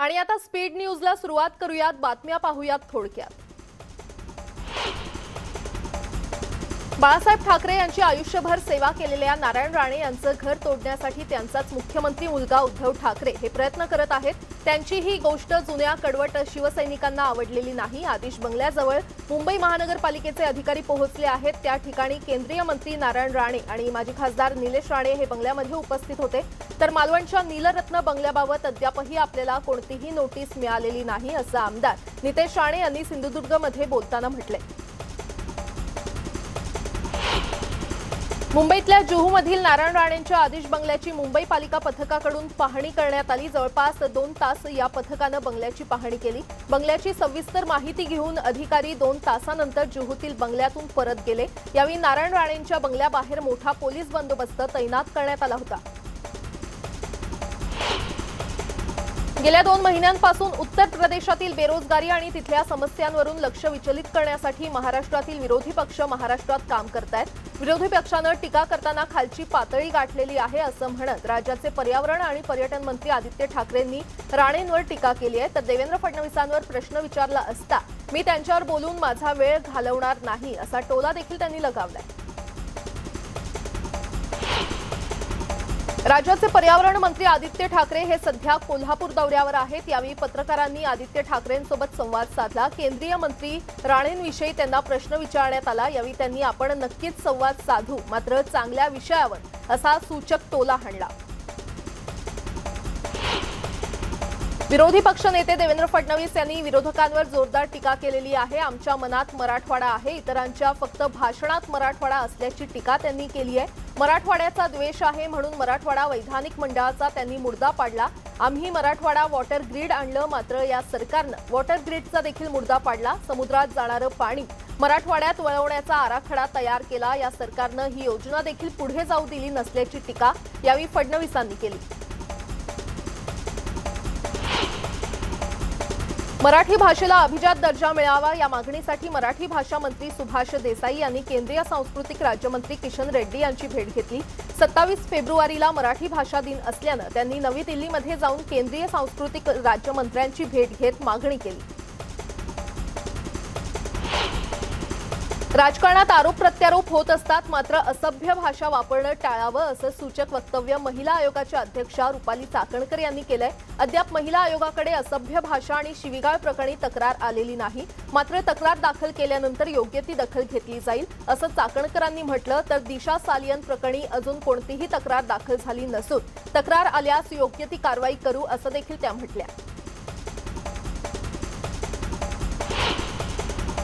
आणि आता स्पीड न्यूजला सुरुवात करूयात। बातम्या पाहूयात थोडक्यात। बाळासाहेब ठाकरे यांची आयुष्यभर सेवा केलेल्या नारायण राणे यांचं घर तोडण्यासाठी त्यांचाच मुख्यमंत्री मुलगा उद्धव ठाकरे हे प्रयत्न करत आहेत। त्यांची ही गोष्ट जुन्या कडवट शिवसैनिकांना आवडलेली नाही। आदिश बंगल्याजवळ मुंबई महानगरपालिकेचे अधिकारी पोहोचले आहेत। त्या ठिकाणी केंद्रीय मंत्री नारायण राणे आणि माजी खासदार निलेश राणे हे बंगल्यामध्ये उपस्थित होते। तर मालवणच्या नीलरत्न बंगल्याबाबत अद्यापही आपल्याला कोणतीही नोटीस मिळालेली नाही असं आमदार नितेश राणे यांनी सिंधुदुर्गमध्ये बोलताना म्हटले। मुंबईतल्या जुहूमधील नारायण राणेंच्या आदिश बंगल्याची मुंबई पालिका पथकाकडून पाहणी करण्यात आली। जवळपास 2 तास या पथकानं बंगल्याची पाहणी केली। बंगल्याची सविस्तर माहिती घेऊन अधिकारी 2 तासानंतर जुहूतील बंगल्यातून परत गेले। यावेळी नारायण राणेंच्या बंगल्याबाहेर मोठा पोलीस बंदोबस्त तैनात करण्यात आला होता। गेल्या 2 महिन्यांपासून उत्तर प्रदेशातील बेरोजगारी आणि तिथल्या समस्यांवरून लक्ष विचलित करण्यासाठी महाराष्ट्रातील विरोधी पक्ष महाराष्ट्रात काम करतायत। विरोधी पक्षानं टीका करताना खालची पातळी गाठलेली आहे असं म्हणत राज्याचे पर्यावरण आणि पर्यटन मंत्री आदित्य ठाकरेंनी राणेंवर टीका केली आहे। तर देवेंद्र फडणवीसांवर प्रश्न विचारला असता मी त्यांच्यावर बोलून माझा वेळ घालवणार नाही असा टोला देखील त्यांनी लगावलाय। राज्याचे पर्यावरण मंत्री आदित्य ठाकरे हे सध्या कोल्हापूर दौऱ्यावर आहेत। यावेळी पत्रकारांनी आदित्य ठाकरेंसोबत संवाद साधला। केंद्रीय मंत्री राणेंविषयी त्यांना प्रश्न विचारण्यात आला। यावेळी त्यांनी आपण नक्कीच संवाद साधू, मात्र चांगल्या विषयावर असा सूचक टोला हाणला। विरोधी पक्षनेते देवेंद्र फडणवीस यांनी विरोधकांवर जोरदार टीका केलेली आहे। आमच्या मनात मराठवाडा आहे, इतरांच्या फक्त भाषणात मराठवाडा असल्याची टीका त्यांनी केली आहे। मराठवाड्याचा द्वेष आहे म्हणून मराठवाडा वैधानिक मंडळाचा त्यांनी मुर्दा पाडला। आम्ही मराठवाडा वॉटर ग्रीड आणलं, मात्र या सरकारनं वॉटर ग्रीडचा देखील मुर्दा पाडला। समुद्रात जाणारं पाणी मराठवाड्यात वळवण्याचा आराखडा तयार केला। या सरकारनं ही योजना देखील पुढे जाऊ दिली नसल्याची टीका यावेळी फडणवीसांनी केली। मराठी भाषेला अभिजात दर्जा मिळावा या मागणीसाठी मराठी भाषा मंत्री सुभाष देसाई यांनी केंद्रीय सांस्कृतिक राज्यमंत्री किशन रेड्डी यांची भेट घेतली। 27 फेब्रुवारीला मराठी भाषा दिन असल्यानं त्यांनी नवी दिल्लीमध्ये जाऊन केंद्रीय सांस्कृतिक राज्यमंत्र्यांची भेट घेत मागणी केली। राजकारणात आरोप प्रत्यारोप होत असतात, मात्र असभ्य भाषा वापरणं टाळावं असं सूचक वक्तव्य महिला आयोगाच्या अध्यक्षा रुपाली चाकणकर यांनी केलंय। अद्याप महिला आयोगाकडे असभ्य भाषा आणि शिवीगाळ प्रकरणी तक्रार आलेली नाही, मात्र तक्रार दाखल केल्यानंतर योग्य ती दखल घेतली जाईल असं चाकणकरांनी म्हटलं। तर दिशा सालियन प्रकरणी अजून कोणतीही तक्रार दाखल झाली नसून तक्रार आल्यास योग्य ती कारवाई करू असं देखील त्या म्हटल्या।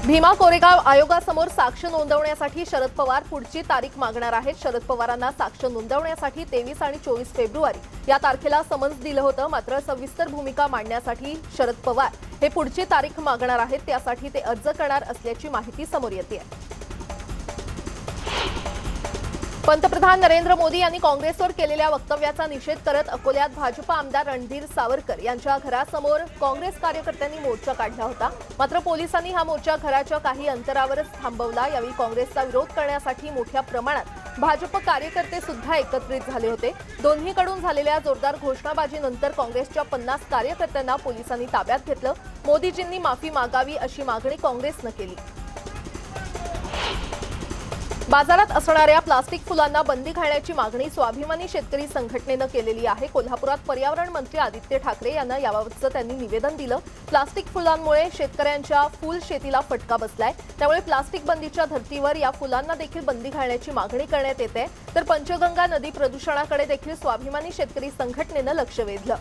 भीमा कोरेगाव आयोगासमोर साक्ष नोंदवण्यासाठी शरद पवार पुढची तारीख मागणार आहेत। शरद पवारांना साक्ष नोंदवण्यासाठी 23 आणि 24 फेब्रुवारी या तारखेला समन्स दिलं होतं, मात्र सविस्तर भूमिका मांडण्यासाठी शरद पवार हे पुढची तारीख मागणार आहेत। त्यासाठी ते अर्ज करणार असल्याची माहिती समोर येते। पंतप्रधान नरेंद्र मोदी यांनी काँग्रेसवर केलेल्या वक्तव्याचा निषेध करत अकोल्यात भाजप आमदार रणधीर सावरकर यांच्या घरासमोर काँग्रेस कार्यकर्त्यांनी मोर्चा काढला होता, मात्र पोलिसांनी हा मोर्चा घराच्या काही अंतरावरच थांबवला। यावेळी काँग्रेसचा विरोध करण्यासाठी मोठ्या प्रमाणात भाजप कार्यकर्ते सुद्धा एकत्रित झाले होते। दोन्हीकडून झालेल्या जोरदार घोषणाबाजीनंतर काँग्रेसच्या 50 कार्यकर्त्यांना पोलिसांनी ताब्यात घेतलं। मोदीजींनी माफी मागावी अशी मागणी काँग्रेसनं केली। बाजारात असणाऱ्या प्लास्टिक फुलांना बंदी घालण्याची मागणी स्वाभिमानी शेतकरी संघटनेनं केलेली आहे। कोल्हापुरात पर्यावरण मंत्री आदित्य ठाकरे यांना याबाबतचं त्यांनी निवेदन दिलं। प्लास्टिक फुलांमुळे शेतकऱ्यांच्या फुल शेतीला फटका बसलाय, त्यामुळे प्लास्टिक बंदीच्या धर्तीवर या फुलांना देखील बंदी घालण्याची मागणी करण्यात येते। तर पंचगंगा नदी प्रदूषणाकडे देखील स्वाभिमानी शेतकरी संघटनेनं लक्ष वेधलं।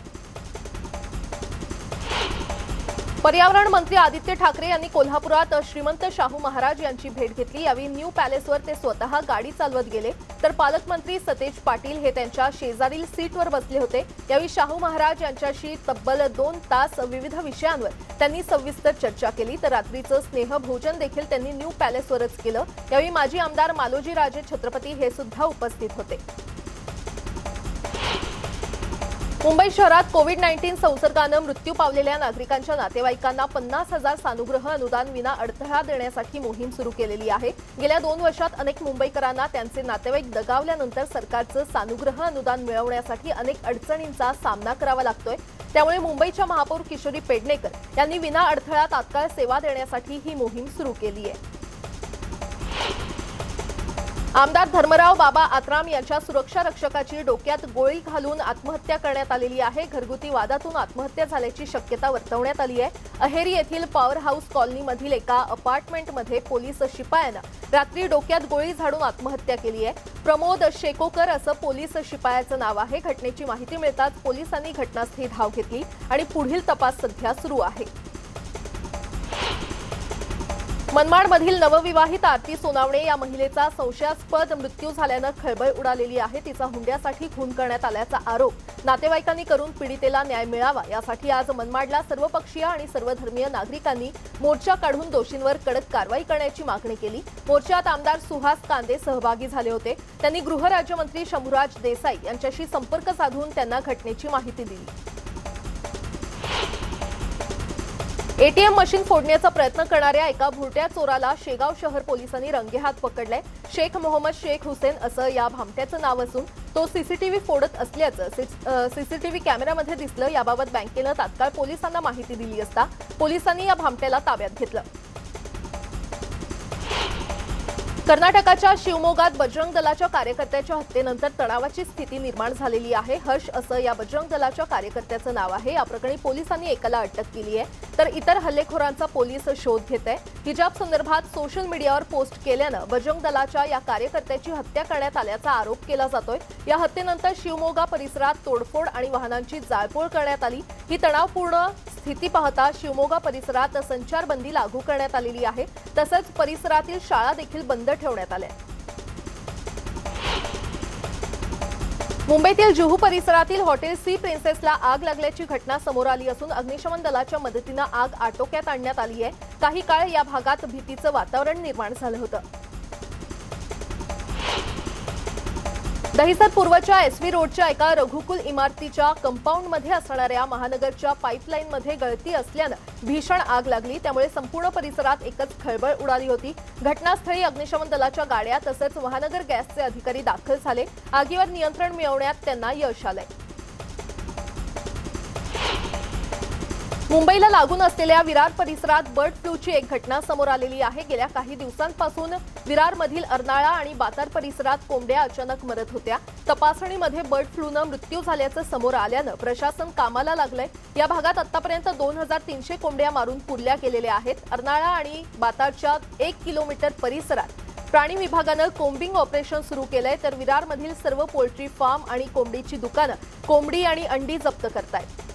पर्यावरण मंत्री आदित्य ठाकरे यांनी कोल्हापुरात श्रीमंत शाहू महाराज यांची भेट घेतली। यावेळी न्यू पॅलेसवर ते स्वतः गाडी चालवत गेले, तर पालकमंत्री सतेज पाटील हे त्यांच्या शेजारील सीटवर बसले होते। यावेळी शाहू महाराज यांच्याशी तब्बल 2 तास विविध विषयांवर त्यांनी सविस्तर चर्चा केली। तर रात्रीचं स्नेहभोजन देखील त्यांनी न्यू पॅलेसवरच केलं। यावेळी माजी आमदार मालोजी राजे छत्रपती हे सुद्धा उपस्थित होते। मुंबई शहरात कोविड-19 संसर्गानं मृत्यू पावलेल्या नागरिकांच्या नातेवाईकांना 50,000 सानुग्रह अनुदान विना अडथळा देण्यासाठी मोहीम सुरू केलेली आहे। गेल्या 2 वर्षात अनेक मुंबईकरांना त्यांचे नातेवाईक दगावल्यानंतर सरकारचं सानुग्रह अनुदान मिळवण्यासाठी अनेक अडचणींचा सामना करावा लागतोय। त्यामुळे मुंबईच्या महापौर किशोरी पेडणेकर यांनी विना अडथळा तात्काळ सेवा देण्यासाठी ही मोहीम सुरू केली आहे। आमदार धर्मराव बाबा आत्राम यांच्या सुरक्षा रक्षकाची डोक्यात गोळी घालून आत्महत्या करण्यात आलेली आहे। घरगुती वादातून आत्महत्या झाल्याची शक्यता वर्तवण्यात आली आहे। अहेरी येथील पॉवर हाऊस कॉलनीमधील एका अपार्टमेंटमध्ये पोलीस शिपायानं रात्री डोक्यात गोळी झाडून आत्महत्या केली आहे। प्रमोद शेकोकर असं पोलीस शिपायाचं नाव आहे। घटनेची माहिती मिळताच पोलिसांनी घटनास्थळी धाव घेतली आणि पुढील तपास सध्या सुरू आहे। मनमाडमधील नवविवाहित आरती सोनावणे या महिलेचा संशयास्पद मृत्यू झाल्यानं खळबळ उडालेली आहे। तिचा हुंड्यासाठी खून करण्यात आल्याचा आरोप नातेवाईकांनी करून पीडितेला न्याय मिळावा यासाठी आज मनमाडला सर्वपक्षीय आणि सर्वधर्मीय नागरिकांनी मोर्चा काढून दोषींवर कडक कारवाई करण्याची मागणी केली। मोर्चात आमदार सुहास कांदे सहभागी झाले होते। त्यांनी गृहराज्यमंत्री शंभूराज देसाई यांच्याशी संपर्क साधून त्यांना घटनेची माहिती दिली। एटीएम मशीन फोडण्याचा प्रयत्न करणाऱ्या एका भुरट्या चोराला शेगाव शहर पोलिसांनी रंगेहात पकडले। शेख मोहम्मद शेख हुसेन असं या भामट्याचं नाव असून तो सीसीटीव्ही फोडत असल्याचं सीसीटीव्ही कॅमेऱ्यामध्ये दिसलं। याबाबत बँकेनं तात्काळ पोलिसांना माहिती दिली असता पोलिसांनी या भामट्याला ताब्यात घेतलं। कर्नाटकाच्या शिवमोगात बजरंग दलाच्या कार्यकर्त्याच्या हत्येनंतर तणावाची स्थिती निर्माण झालेली आहे। हर्ष असं या बजरंग दलाच्या कार्यकर्त्याचं नाव आहे। या प्रकरणी पोलिसांनी एकाला अटक केली आहे तर इतर हल्लेखोरांचा पोलीस शोध घेत आहे। हिजाब संदर्भात सोशल मीडियावर पोस्ट केल्यानं बजरंग दलाच्या या कार्यकर्त्याची हत्या करण्यात आल्याचा आरोप केला जातोय। या हत्येनंतर शिवमोगा परिसरात तोडफोड आणि वाहनांची जाळपोळ करण्यात आली। ही तणावपूर्ण स्थिती पाहता शिवमोगा परिसरात संचारबंदी लागू करण्यात आलेली आहे। तसंच परिसरातील शाळा देखील बंद ठेवण्यात आल्या। मुंबईतील जुहू परिसरातील हॉटेल सी प्रिन्सेसला आग लागल्याची घटना समोर आली असून अग्निशमन दलाच्या मदतीनं आग आटोक्यात आणण्यात आली आहे। काही काळ या भागात भीतीचं वातावरण निर्माण झालं होतं। दहिसर पूर्वच्या एसव्ही रोडच्या एका रघुकुल इमारतीच्या कंपाऊंडमध्ये असणाऱ्या महानगरच्या पाईपलाईनमध्ये गळती असल्यानं भीषण आग लागली। त्यामुळे संपूर्ण परिसरात एकच खळबळ उडाली होती। घटनास्थळी अग्निशमन दलाच्या गाड्या तसंच महानगर गॅसचे अधिकारी दाखल झाले। आगीवर नियंत्रण मिळवण्यात त्यांना यश आलंय। मुंबईला लागून असलेल्या विरार परिसरात बर्ड फ्लूची एक घटना समोर आलेली आहे। गेल्या काही दिवसांपासून विरारमधील अर्नाळा आणि बाजार परिसरात कोंबड्या अचानक मरत होत्या। तपासणीमध्ये बर्ड फ्लूनं मृत्यू झाल्याचं समोर आल्यानं प्रशासन कामाला लागलंय। या भागात आतापर्यंत 2300 कोंबड्या मारून पुरल्या गेलेल्या आहेत। अर्नाळा आणि बाजारच्या 1 किलोमीटर परिसरात प्राणी विभागानं कोम्बिंग ऑपरेशन सुरू केलंय तर विरारमधील सर्व पोल्ट्री फार्म आणि कोंबडीची दुकानं कोंबडी आणि अंडी जप्त करतायत।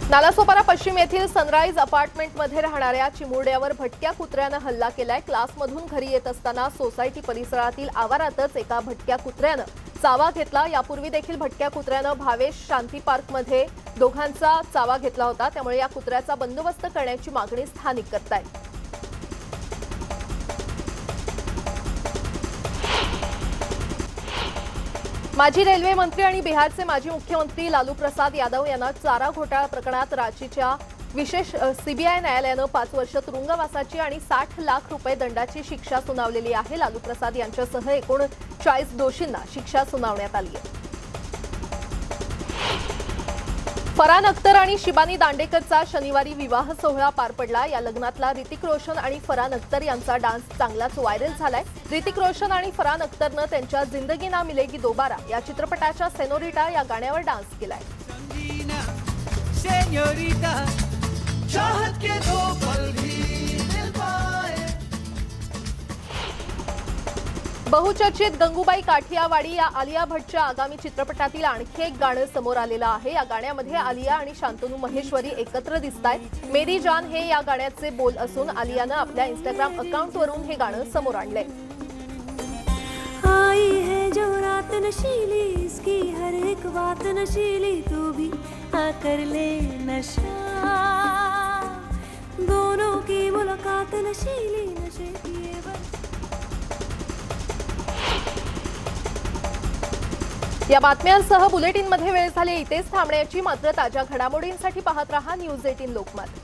नालासोपारा पश्चिम येथील सनराइज अपार्टमेंटमध्ये राहणाऱ्या चिमुरड्यावर भटक्या कुत्र्यानं हल्ला केलाय। क्लासमधून घरी येत असताना सोसायटी परिसरातील आवारातच एका भटक्या कुत्र्यानं चावा घेतला। यापूर्वी देखील भटक्या कुत्र्यानं भावेश शांती पार्कमध्ये दोघांचा चावा घेतला होता। त्यामुळे या कुत्र्याचा बंदोबस्त करण्याची मागणी स्थानिक करतायत। माजी रेल्वे मंत्री आणि बिहारचे माजी मुख्यमंत्री लालू प्रसाद यादव यांना चारा घोटाळा प्रकरणात रांचीच्या विशेष सीबीआय न्यायालयानं 5 वर्ष तुरुंगवासाची आणि 60 लाख रुपये दंडाची शिक्षा सुनावलेली आहे। लालू प्रसाद यांच्यासह एकूण 40 दोषींना शिक्षा सुनावण्यात आली आहे। फरहान अख्तर आणि शिबानी दांडेकरचा शनिवारी विवाह सोहळा पार पडला। या लग्नातला ऋतिक रोशन आणि फरहान अख्तर यांचा डान्स चांगलाच व्हायरल झालाय। ऋतिक रोशन आणि फरहान अख्तरनं त्यांच्या जिंदगी ना मिलेगी दोबारा या चित्रपटाच्या सेनोरिटा या गाण्यावर डान्स केलाय। बहुचर्चित गंगूबाई काठियावाडी या आलिया भट्टच्या आगामी चित्रपटातील आणखी एक गाणं समोर आलेलं आहे। या गाण्यामध्ये आलिया आणि शांतनू महेश्वरी एकत्र दिसतायत। मेरी जान हे या गाण्याचे बोल असून आलियानं आपल्या इंस्टाग्राम अकाउंटवरून हे गाणं समोर आणलंय। आई है जो रात नशीली, इसकी हर एक बात नशीली, तू भी आकर ले नशा, दोनों की मुलाकात नशीली, नशे किए बस। या बातम्यांसह बुलेटिनमध्ये वेळ झाली इथेच थांबण्याची. मात्र ताज्या घडामोडींसाठी पाहत रहा न्यूज 18 लोकमत.